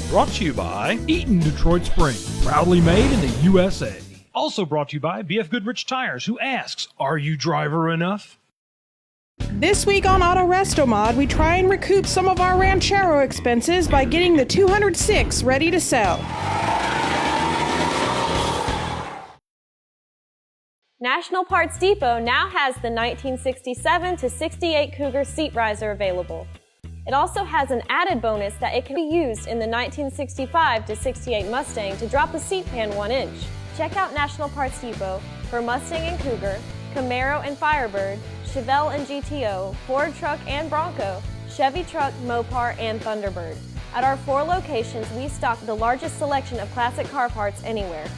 Brought to you by Eaton Detroit Spring, proudly made in the USA. Also brought to you by BF Goodrich Tires, who asks, are you driver enough? This week on Autorestomod, we try and recoup some of our Ranchero expenses by getting the 206 ready to sell. National Parts Depot now has the 1967 to 68 Cougar seat riser available. It also has an added bonus that it can be used in the 1965 to 68 Mustang to drop the seat pan 1 inch. Check out National Parts Depot for Mustang and Cougar, Camaro and Firebird, Chevelle and GTO, Ford truck and Bronco, Chevy truck, Mopar, and Thunderbird. At our 4 locations, we stock the largest selection of classic car parts anywhere.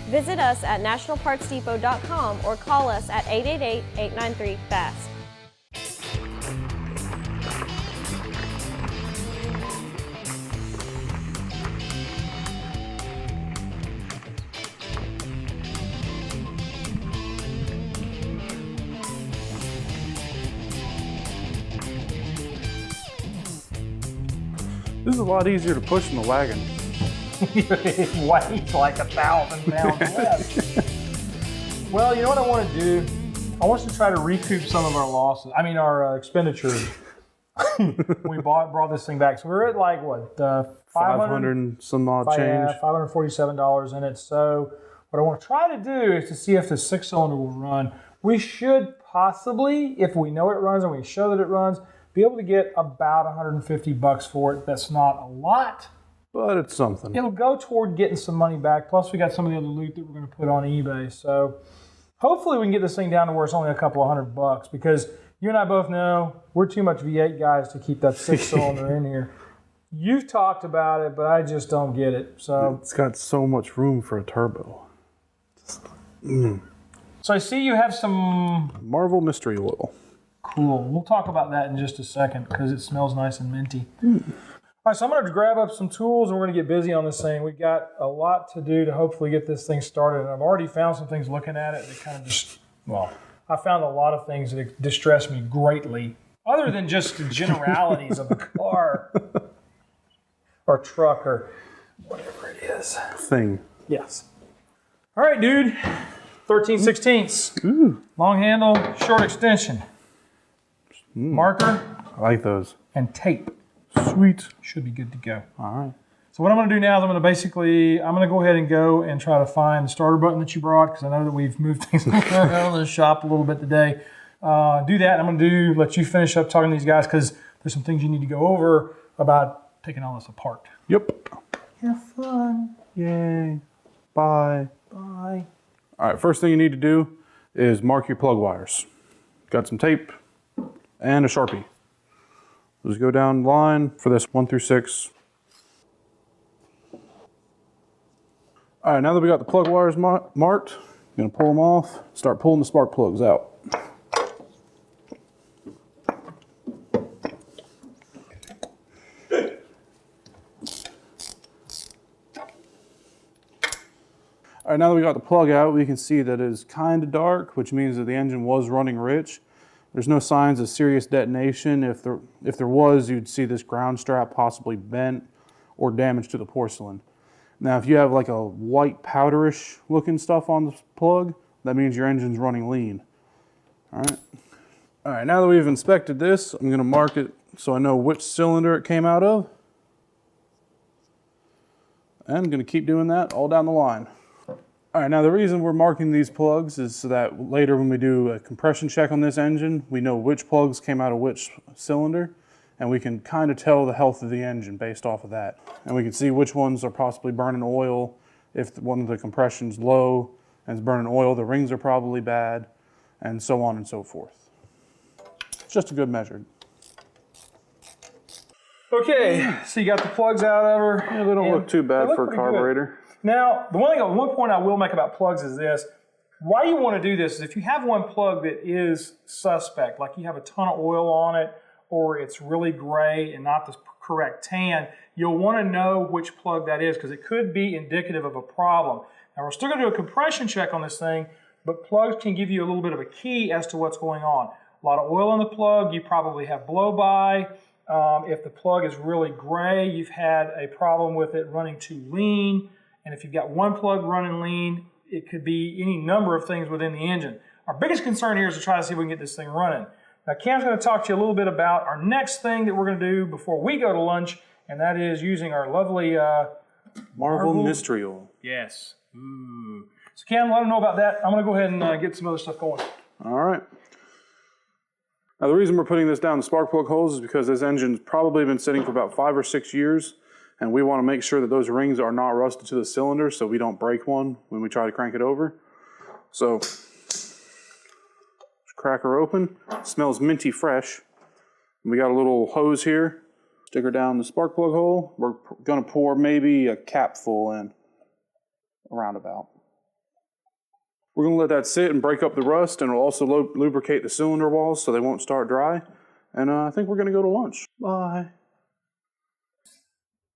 Visit us at nationalpartsdepot.com or call us at 888-893-FAST. This is a lot easier to push than the wagon. It weighs like 1,000 pounds less. Well, you know what I want to do? I want us to try to recoup some of our losses. I mean, our expenditures. We brought this thing back. So we're at like, what, 500 and some odd change. Yeah, $547 in it. So what I want to try to do is to see if the 6-cylinder will run. We should possibly, if we know it runs and we show that it runs, be able to get about $150 for it. That's not a lot, but it's something. It'll go toward getting some money back. Plus, we got some of the other loot that we're going to put on eBay. So hopefully we can get this thing down to where it's only a couple of $100 because you and I both know we're too much V8 guys to keep that 6-cylinder in here. You've talked about it, but I just don't get it. So it's got so much room for a turbo. So I see you have some Marvel Mystery Oil. Cool. We'll talk about that in just a second because it smells nice and minty. All right, so I'm going to grab up some tools and we're going to get busy on this thing. We've got a lot to do to hopefully get this thing started. And I've already found some things looking at it that kind of just, well, I found a lot of things that distress me greatly, other than just the generalities of a car or truck or whatever it is. Thing. Yes. All right, dude. 13/16. Ooh. Long handle, short extension. Marker. I like those. And tape. Sweet. Should be good to go. All right. So what I'm going to do now is I'm going to go ahead and go and try to find the starter button that you brought because I know that we've moved things around in the shop a little bit today. Do that. I'm going to let you finish up talking to these guys because there's some things you need to go over about taking all this apart. Yep. Have fun. Yay. Bye. Bye. All right, first thing you need to do is mark your plug wires. Got some tape and a Sharpie. Just go down the line for this 1 through 6. All right, now that we got the plug wires marked, I'm gonna pull them off, start pulling the spark plugs out. All right, now that we got the plug out, we can see that it is kind of dark, which means that the engine was running rich. There's no signs of serious detonation. If there was, you'd see this ground strap possibly bent or damage to the porcelain. Now, if you have like a white powderish looking stuff on the plug, that means your engine's running lean. All right. All right, now that we've inspected this, I'm gonna mark it so I know which cylinder it came out of. And I'm gonna keep doing that all down the line. All right, now the reason we're marking these plugs is so that later when we do a compression check on this engine, we know which plugs came out of which cylinder, and we can kind of tell the health of the engine based off of that. And we can see which ones are possibly burning oil. If one of the compression's low and it's burning oil, the rings are probably bad, and so on and so forth. It's just a good measure. Okay, so you got the plugs out of her. Yeah, they don't look too bad for a carburetor. Good. Now, one point I will make about plugs is this. Why you want to do this is if you have one plug that is suspect, like you have a ton of oil on it, or it's really gray and not the correct tan, you'll want to know which plug that is because it could be indicative of a problem. Now, we're still going to do a compression check on this thing, but plugs can give you a little bit of a key as to what's going on. A lot of oil in the plug, you probably have blow-by, If the plug is really gray, you've had a problem with it running too lean. And if you've got one plug running lean, it could be any number of things within the engine. Our biggest concern here is to try to see if we can get this thing running. Now, Cam's going to talk to you a little bit about our next thing that we're going to do before we go to lunch, and that is using our lovely Marvel Mystery Oil. Yes. Ooh. So Cam, let them know about that. I'm going to go ahead and get some other stuff going. All right. Now the reason we're putting this down the spark plug holes is because this engine's probably been sitting for about 5 or 6 years, and we want to make sure that those rings are not rusted to the cylinder so we don't break one when we try to crank it over. So, crack her open. It smells minty fresh. We got a little hose here. Stick her down the spark plug hole. We're going to pour maybe a cap full in, around about. We're going to let that sit and break up the rust, and it'll also lubricate the cylinder walls so they won't start dry. And I think we're going to go to lunch. Bye.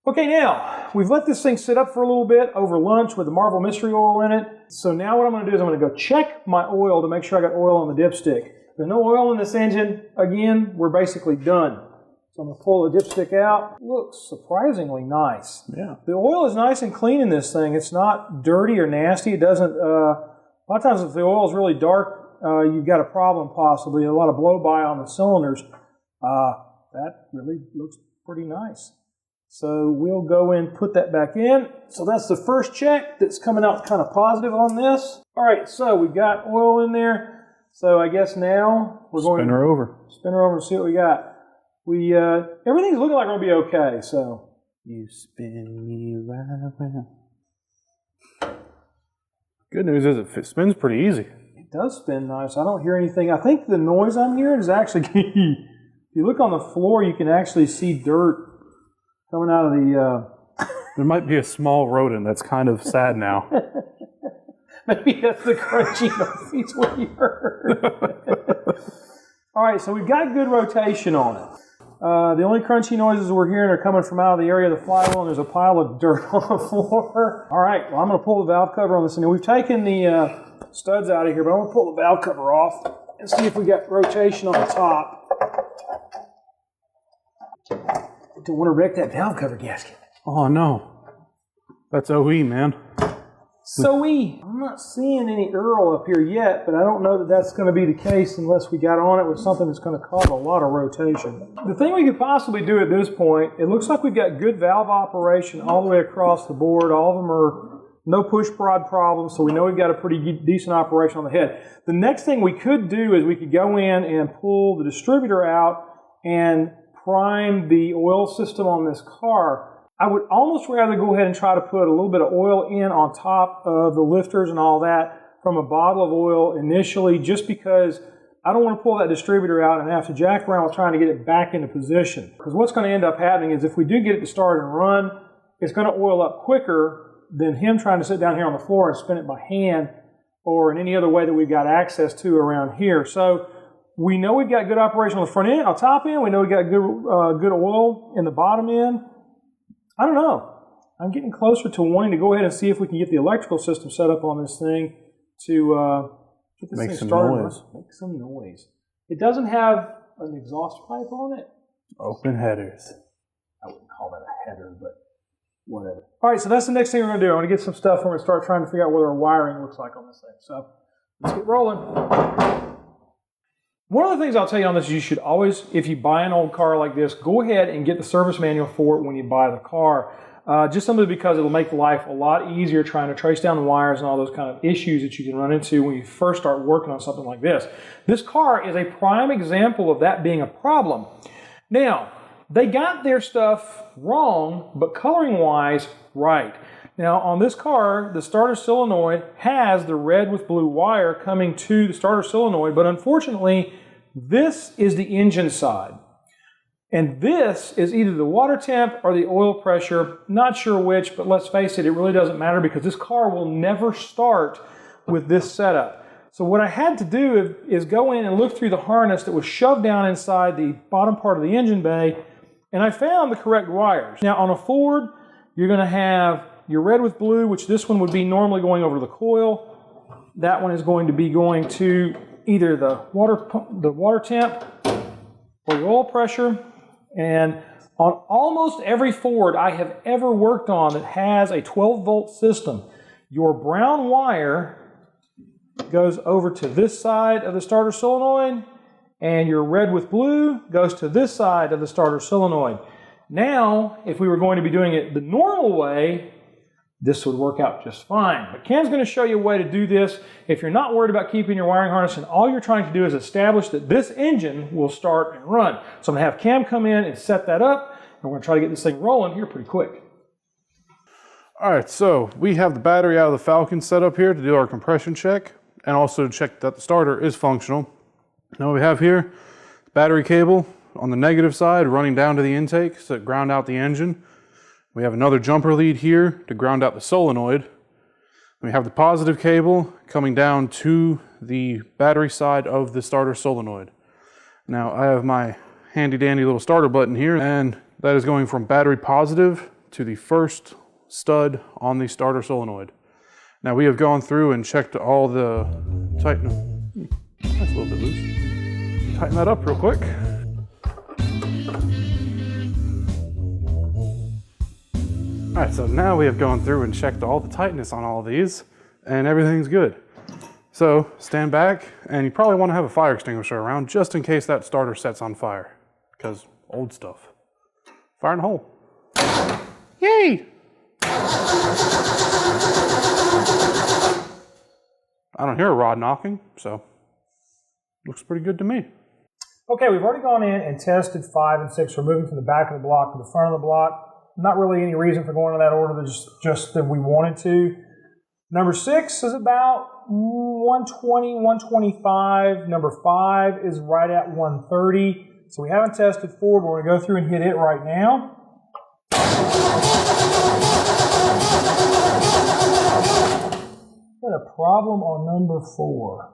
Okay, now, we've let this thing sit up for a little bit over lunch with the Marvel Mystery Oil in it. So now what I'm going to do is I'm going to go check my oil to make sure I got oil on the dipstick. If there's no oil in this engine, again, we're basically done. So I'm going to pull the dipstick out. Looks surprisingly nice. Yeah. The oil is nice and clean in this thing. It's not dirty or nasty. It doesn't, a lot of times if the oil is really dark, you've got a problem possibly, a lot of blow-by on the cylinders. That really looks pretty nice. So we'll go and put that back in. So that's the first check that's coming out kind of positive on this. All right, so we've got oil in there. So I guess now we're going to spin her over and see what we got. Everything's looking like we're gonna be okay. So you spin me right around. Good news is it spins pretty easy. It does spin nice. I don't hear anything. I think the noise I'm hearing is actually, if you look on the floor, you can actually see dirt coming out of the... There might be a small rodent that's kind of sad now. Maybe that's the crunchy noise we heard. All right, so we've got good rotation on it. The only crunchy noises we're hearing are coming from out of the area of the flywheel, and there's a pile of dirt on the floor. All right, well, I'm going to pull the valve cover on this. And we've taken the studs out of here, but I'm going to pull the valve cover off and see if we got rotation on the top. Don't want to wreck that valve cover gasket. Oh, no. That's OE, man. I'm not seeing any Earl up here yet, but I don't know that that's going to be the case unless we got on it with something that's going to cause a lot of rotation. The thing we could possibly do at this point, it looks like we've got good valve operation all the way across the board. All of them are no push prod problems, so we know we've got a pretty decent operation on the head. The next thing we could do is we could go in and pull the distributor out and prime the oil system on this car. I would almost rather go ahead and try to put a little bit of oil in on top of the lifters and all that from a bottle of oil initially, just because I don't want to pull that distributor out and have to jack around with trying to get it back into position. Because what's going to end up happening is if we do get it to start and run, it's going to oil up quicker than him trying to sit down here on the floor and spin it by hand or in any other way that we've got access to around here. So we know we've got good operation on the front end, on top end. We know we've got good oil in the bottom end. I don't know. I'm getting closer to wanting to go ahead and see if we can get the electrical system set up on this thing to get this thing started. Make some noise. It doesn't have an exhaust pipe on it. Open headers. I wouldn't call that a header, but whatever. All right, so that's the next thing we're going to do. I'm going to get some stuff. We're going to start trying to figure out what our wiring looks like on this thing. So let's get rolling. One of the things I'll tell you on this is you should always, if you buy an old car like this, go ahead and get the service manual for it when you buy the car. Just simply because it'll make life a lot easier trying to trace down the wires and all those kind of issues that you can run into when you first start working on something like this. This car is a prime example of that being a problem. Now, they got their stuff wrong, but coloring-wise, right. Now, on this car, the starter solenoid has the red with blue wire coming to the starter solenoid, but unfortunately, this is the engine side. And this is either the water temp or the oil pressure. Not sure which, but let's face it, it really doesn't matter because this car will never start with this setup. So what I had to do is go in and look through the harness that was shoved down inside the bottom part of the engine bay, and I found the correct wires. Now, on a Ford, you're going to have your red with blue, which this one would be normally going over the coil. That one is going to be going to either the water temp or the oil pressure. And on almost every Ford I have ever worked on that has a 12-volt system, your brown wire goes over to this side of the starter solenoid, and your red with blue goes to this side of the starter solenoid. Now, if we were going to be doing it the normal way, this would work out just fine. But Cam's going to show you a way to do this if you're not worried about keeping your wiring harness and all you're trying to do is establish that this engine will start and run. So I'm going to have Cam come in and set that up, and we're going to try to get this thing rolling here pretty quick. All right, so we have the battery out of the Falcon set up here to do our compression check and also to check that the starter is functional. Now we have here the battery cable on the negative side running down to the intake to ground out the engine. We have another jumper lead here to ground out the solenoid. We have the positive cable coming down to the battery side of the starter solenoid. Now I have my handy dandy little starter button here, and that is going from battery positive to the first stud on the starter solenoid. Now we have gone through and checked all the that's a little bit loose. Tighten that up real quick. All right, so now we have gone through and checked all the tightness on all of these, and everything's good. So stand back, and you probably want to have a fire extinguisher around just in case that starter sets on fire, because old stuff. Fire in the hole. Yay! I don't hear a rod knocking, so looks pretty good to me. Okay, we've already gone in and tested 5 and 6. We're moving from the back of the block to the front of the block. Not really any reason for going in that order, just that we wanted to. Number 6 is about 120, 125. Number 5 is right at 130. So we haven't tested 4, but we're going to go through and hit it right now. Got a problem on number 4.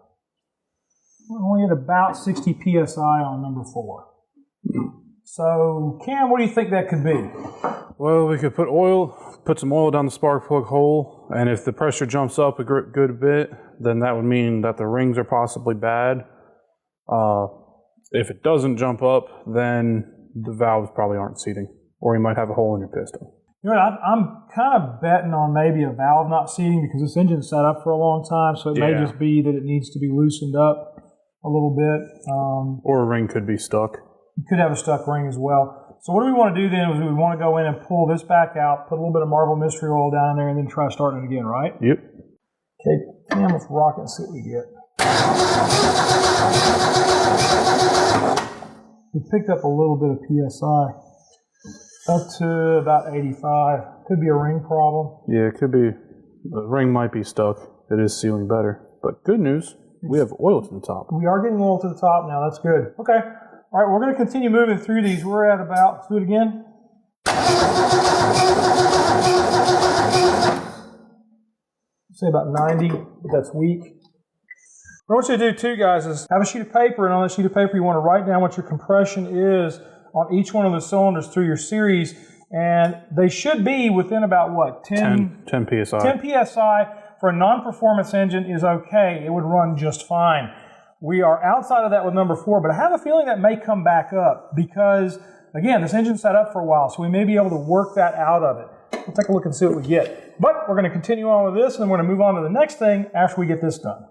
We're only at about 60 psi on number 4. So, Cam, what do you think that could be? Well, we could put some oil down the spark plug hole, and if the pressure jumps up a good bit, then that would mean that the rings are possibly bad. If it doesn't jump up, then the valves probably aren't seating, or you might have a hole in your piston. You know what, I'm kind of betting on maybe a valve not seating because this engine's sat up for a long time, so it may just be that it needs to be loosened up a little bit. Or a ring could be stuck. You could have a stuck ring as well. So what do we want to do then is we want to go in and pull this back out, put a little bit of Marvel Mystery Oil down there, and then try starting it again, right? Yep. Okay, Cam, let's rock it and see what we get. We picked up a little bit of PSI. Up to about 85. Could be a ring problem. Yeah, it could be. The ring might be stuck. It is sealing better. But good news, we have oil to the top. We are getting oil to the top now. That's good. Okay. All right, we're going to continue moving through these. We're at about, let's do it again. Say about 90, but that's weak. What I want you to do too, guys, is have a sheet of paper, and on that sheet of paper you want to write down what your compression is on each one of the cylinders through your series, and they should be within about what, 10 PSI. 10 PSI for a non-performance engine is okay. It would run just fine. We are outside of that with number 4, but I have a feeling that may come back up because, again, this engine sat up for a while, so we may be able to work that out of it. We'll take a look and see what we get. But we're going to continue on with this, and then we're going to move on to the next thing after we get this done.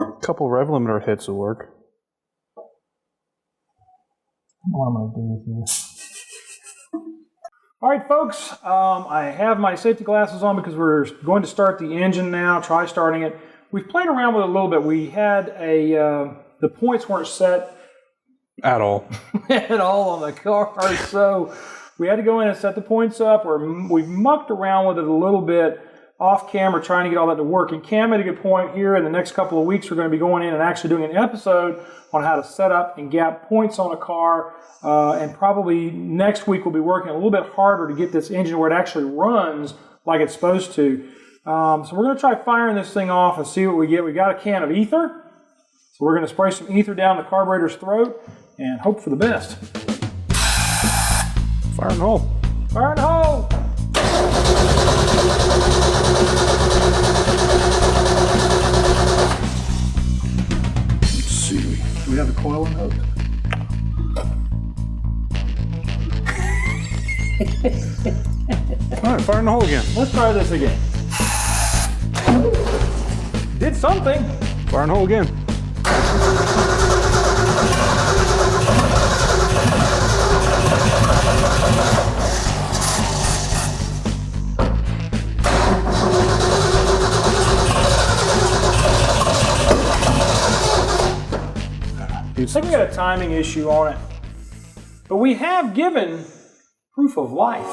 A couple rev limiter hits will work. What am I going to do with you? All right, folks, I have my safety glasses on because we're going to start the engine now, try starting it. We've played around with it a little bit. We had the points weren't set at all on the car, so we had to go in and set the points up. We've mucked around with it a little bit off camera trying to get all that to work. And Cam made a good point here. In the next couple of weeks, we're going to be going in and actually doing an episode on how to set up and gap points on a car. And probably next week we'll be working a little bit harder to get this engine where it actually runs like it's supposed to. So we're going to try firing this thing off and see what we get. We got a can of ether. So we're going to spray some ether down the carburetor's throat and hope for the best. Fire in the hole. Fire in the hole! Let's see. Do we have the coil in those? right, fire in the hole again. Let's try this again. Did something. Fire in the hole again. I think we got a timing issue on it. But we have given proof of life.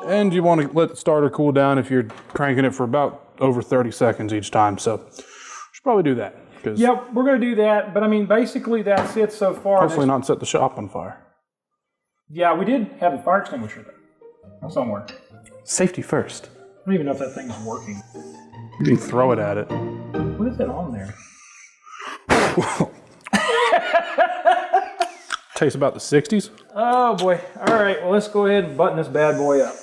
And you want to let the starter cool down if you're cranking it for about over 30 seconds each time. So should probably do that. Yep, we're going to do that. But I mean, basically that's it so far. Hopefully not set the shop on fire. Yeah, we did have a fire extinguisher there somewhere. Safety first. I don't even know if that thing's working. You can throw it at it. What is that on there? Tastes about the 60s. Oh boy. All right, well let's go ahead and button this bad boy up.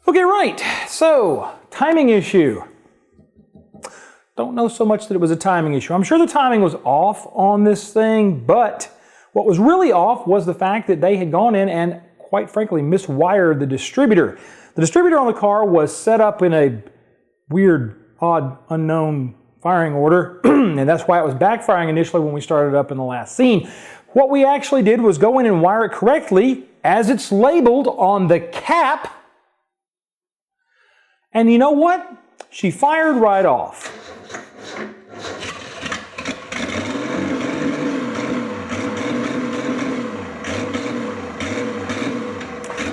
Okay, right. So, timing issue. Don't know so much that it was a timing issue. I'm sure the timing was off on this thing, but what was really off was the fact that they had gone in and, quite frankly, miswired the distributor. The distributor on the car was set up in a weird, odd, unknown firing order, and that's why it was backfiring initially when we started up in the last scene. What we actually did was go in and wire it correctly as it's labeled on the cap. And you know what? She fired right off.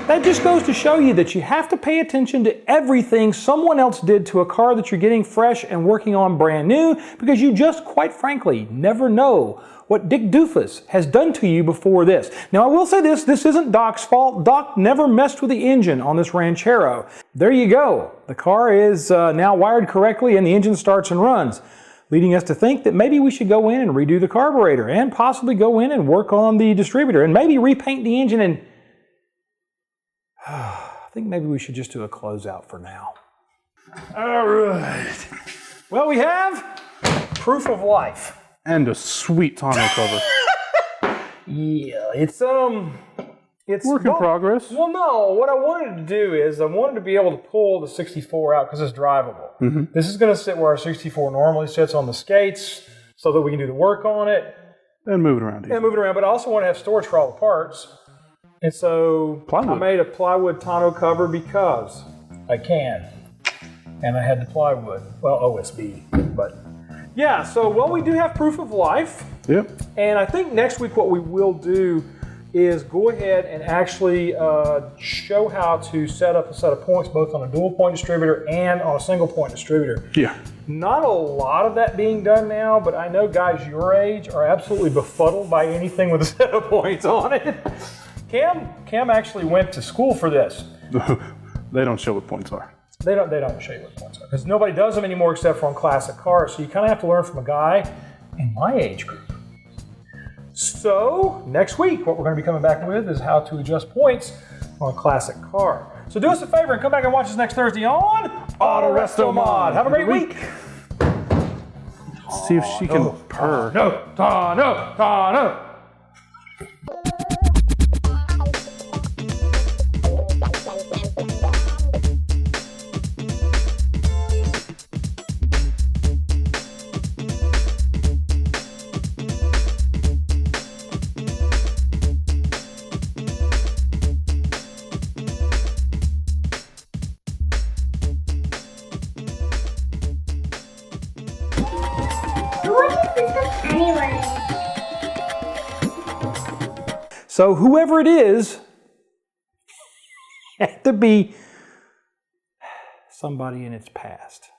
That just goes to show you that you have to pay attention to everything someone else did to a car that you're getting fresh and working on brand new, because you just, quite frankly, never know what Dick Doofus has done to you before this. Now, I will say this isn't Doc's fault. Doc never messed with the engine on this Ranchero. There you go. The car is now wired correctly and the engine starts and runs, leading us to think that maybe we should go in and redo the carburetor and possibly go in and work on the distributor and maybe repaint the engine. And I think maybe we should just do a closeout for now. All right. Well, we have proof of life. And a sweet tonneau cover. Yeah, it's work in progress. Well, no, what I wanted to do is I wanted to be able to pull the 64 out because it's drivable. Mm-hmm. This is going to sit where our 64 normally sits on the skates so that we can do the work on it. And move it around. And move it around, but I also want to have storage for all the parts. And so I made a plywood tonneau cover because I can. And I had the plywood. Well, OSB, but yeah, so we do have proof of life. Yep. And I think next week what we will do is go ahead and actually show how to set up a set of points both on a dual point distributor and on a single point distributor. Yeah. Not a lot of that being done now, but I know guys your age are absolutely befuddled by anything with a set of points on it. Cam actually went to school for this. They don't show what points are. They don't show you what points are because nobody does them anymore except for on classic cars. So you kind of have to learn from a guy in my age group. So next week, what we're going to be coming back with is how to adjust points on a classic car. So do us a favor and come back and watch us next Thursday on Autorestomod. Have a great week. Let's see if she can purr. No. So whoever it is, had to be somebody in its past.